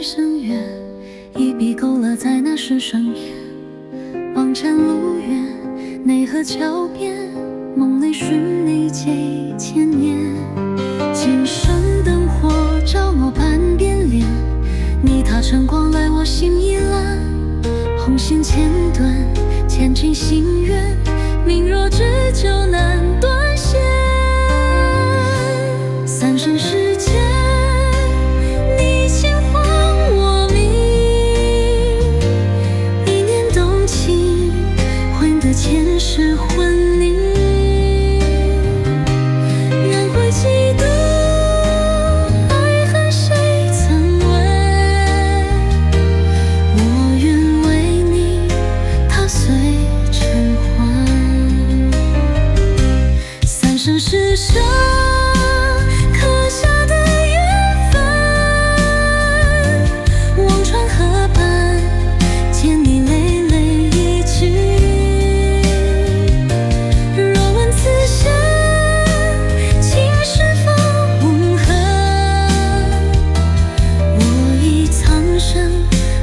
半生缘，一笔勾勒在那时生烟。望山路远，内河桥边，梦里寻你几千年。今生灯火照落半边脸，你踏晨光来我心已蓝。红线牵断，牵尽心愿，命若只就难断线。三生石间，你轻唤我名，一念动情，换得前世魂灵。愿会记得爱恨谁曾问，我愿为你踏碎尘寰。三生石上刻下的缘分，忘川河畔，见你泪泪一句。若问此生情是否无痕，我以苍生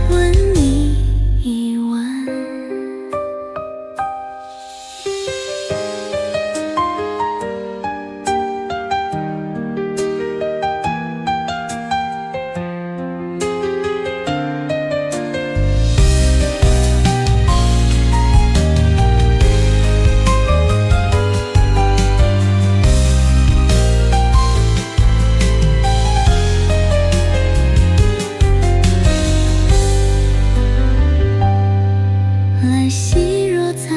问你一问。来兮若在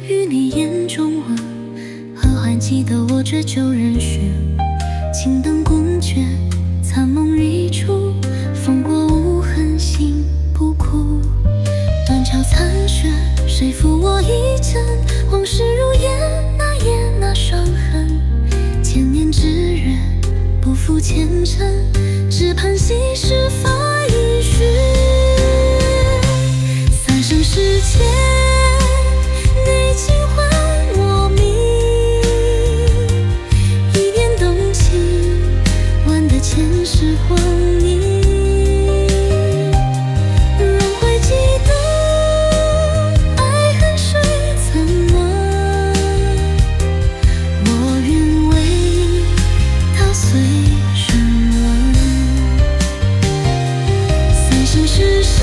与你眼中吻，何还记得我这旧人选？青灯宫阙，残梦一出，烽火无痕，心不哭。断桥残雪，谁负我一枕？往事如烟，那夜那伤痕。千年之约，不负前尘，只盼昔时发一许。三生石间，你轻唤我名，一念动情，换得前世魂灵。仍会记得爱恨谁曾问，我愿为你踏碎沉沦。三生石上